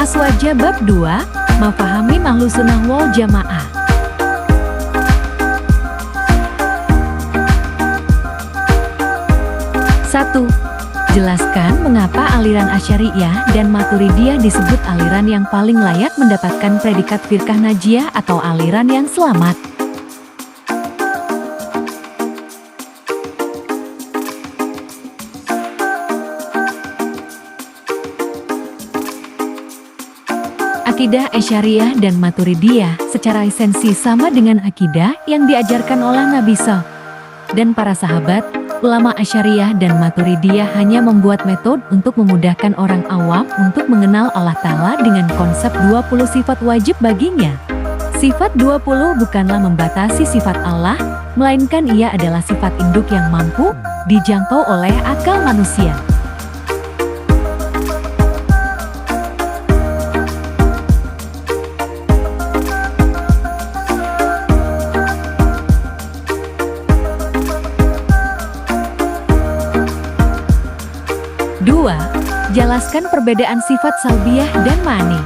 Aswaja bab 2, Mafahami Ahlussunnah wal Jamaah. 1. Jelaskan mengapa aliran Asy'ariyah dan Maturidiyah disebut aliran yang paling layak mendapatkan predikat firqah najiyah atau aliran yang selamat. Akidah Asy'ariyah dan Maturidiyah secara esensi sama dengan akidah yang diajarkan oleh Nabi SAW dan para sahabat. Ulama Asy'ariyah dan Maturidiyah hanya membuat metode untuk memudahkan orang awam untuk mengenal Allah Ta'ala dengan konsep 20 sifat wajib baginya. Sifat 20 bukanlah membatasi sifat Allah, melainkan ia adalah sifat induk yang mampu dijangkau oleh akal manusia. Jelaskan perbedaan sifat salbiyah dan ma'ani.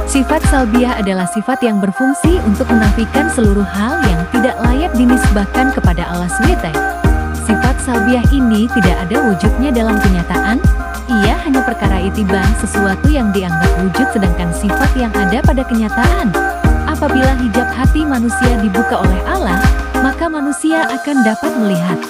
Sifat salbiyah adalah sifat yang berfungsi untuk menafikan seluruh hal yang tidak layak dinisbahkan kepada Allah SWT. Sifat salbiyah ini tidak ada wujudnya dalam kenyataan. Ia hanya perkara itibang, sesuatu yang dianggap wujud, sedangkan sifat yang ada pada kenyataan. Apabila hijab hati manusia dibuka oleh Allah, maka manusia akan dapat melihat.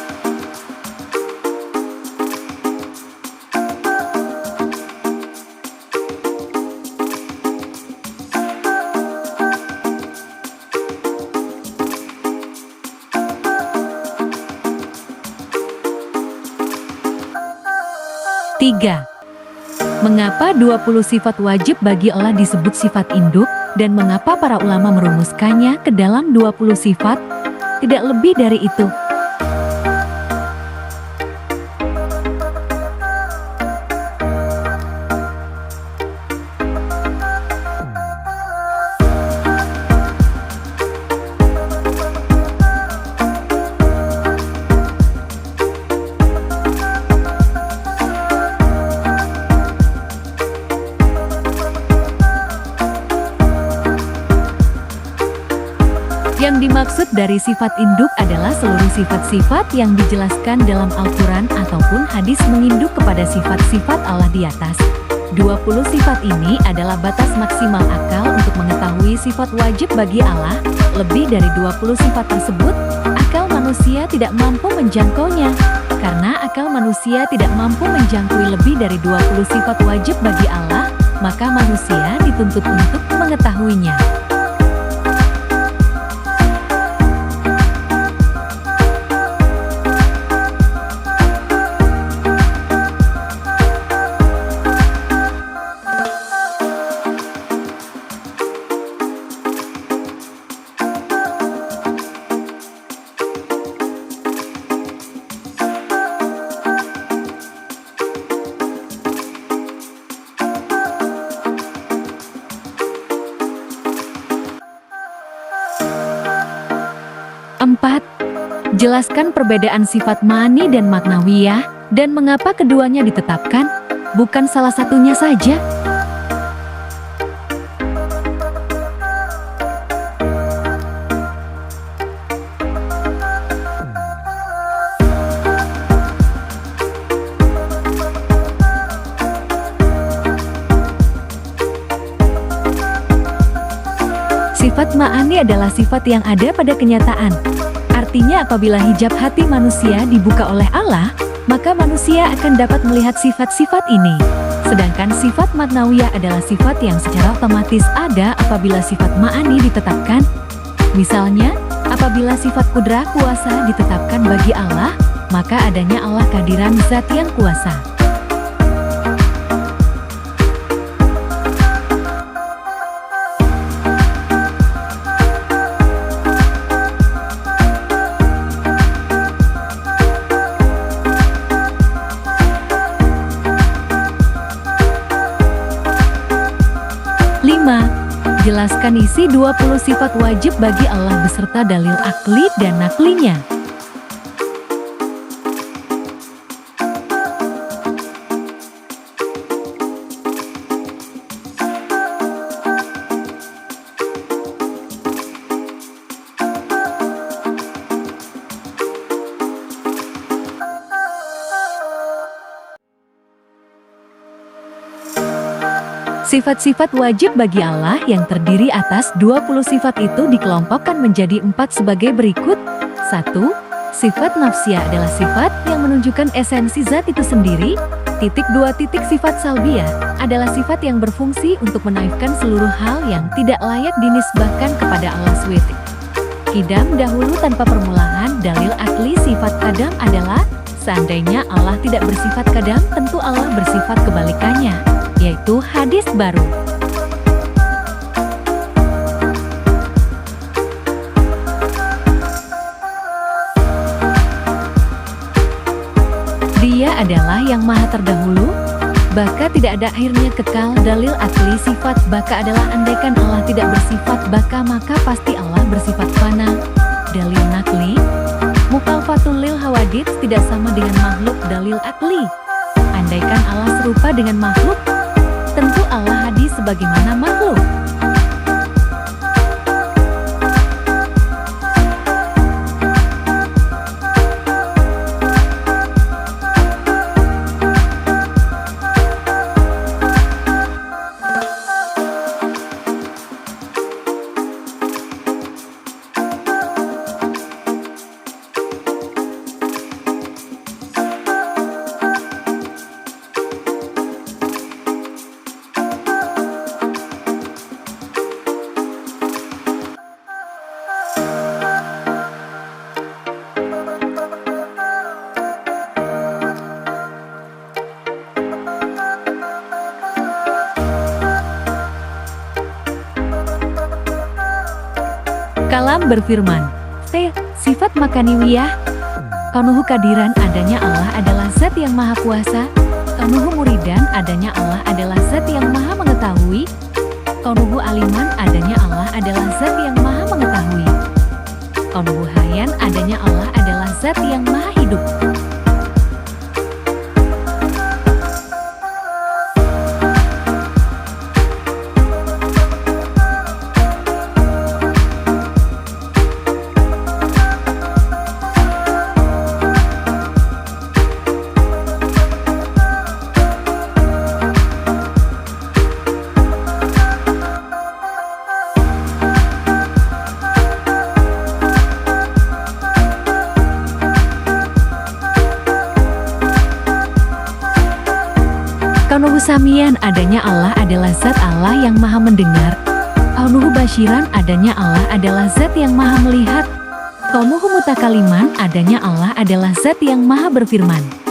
Mengapa 20 sifat wajib bagi Allah disebut sifat induk, dan mengapa para ulama merumuskannya ke dalam 20 sifat? Tidak lebih dari itu. Yang dimaksud dari sifat induk adalah seluruh sifat-sifat yang dijelaskan dalam Al-Quran ataupun hadis menginduk kepada sifat-sifat Allah di atas. 20 sifat ini adalah batas maksimal akal untuk mengetahui sifat wajib bagi Allah. Lebih dari 20 sifat tersebut, akal manusia tidak mampu menjangkaunya. Karena akal manusia tidak mampu menjangkau lebih dari 20 sifat wajib bagi Allah, maka manusia dituntut untuk mengetahuinya. 4. Jelaskan perbedaan sifat ma'ani dan maknawiyah, dan mengapa keduanya ditetapkan, bukan salah satunya saja. Sifat ma'ani adalah sifat yang ada pada kenyataan. Artinya apabila hijab hati manusia dibuka oleh Allah, maka manusia akan dapat melihat sifat-sifat ini. Sedangkan sifat maknawiyah adalah sifat yang secara otomatis ada apabila sifat ma'ani ditetapkan. Misalnya, apabila sifat kudrah kuasa ditetapkan bagi Allah, maka adanya Allah kehadiran zat yang kuasa. Jelaskan isi 20 sifat wajib bagi Allah beserta dalil akli dan naklinya. Sifat-sifat wajib bagi Allah yang terdiri atas 20 sifat itu dikelompokkan menjadi 4 sebagai berikut. 1. Sifat nafsiyah adalah sifat yang menunjukkan esensi zat itu sendiri. 2. Sifat salbiyah adalah sifat yang berfungsi untuk menaifkan seluruh hal yang tidak layak dinisbahkan kepada Allah SWT. Qidam dahulu tanpa permulaan. Dalil akli sifat qadam adalah seandainya Allah tidak bersifat qadam, tentu Allah bersifat kebalikannya, yaitu hadis baru. Dia adalah yang maha terdahulu, baka tidak ada akhirnya, kekal. Dalil akli sifat baka adalah andaikan Allah tidak bersifat baka maka pasti Allah bersifat fana. Dalil nakli mukhalfatul lil hawadits tidak sama dengan makhluk. Dalil akli andaikan Allah serupa dengan makhluk, tentu Allah hadis sebagaimana makhluk. Kalam berfirman, sifat makaniwiyah. Kaunuhu kadiran adanya Allah adalah zat yang maha kuasa. Kaunuhu muridan adanya Allah adalah zat yang maha mengetahui. Kaunuhu aliman adanya Allah adalah zat yang maha mengetahui. Kaunuhu hayan adanya Allah adalah zat yang maha hidup. Kaunuhu samian adanya Allah adalah zat Allah yang maha mendengar. Kaunuhu basyiran adanya Allah adalah zat yang maha melihat. Kaunuhu mutakaliman adanya Allah adalah zat yang maha berfirman.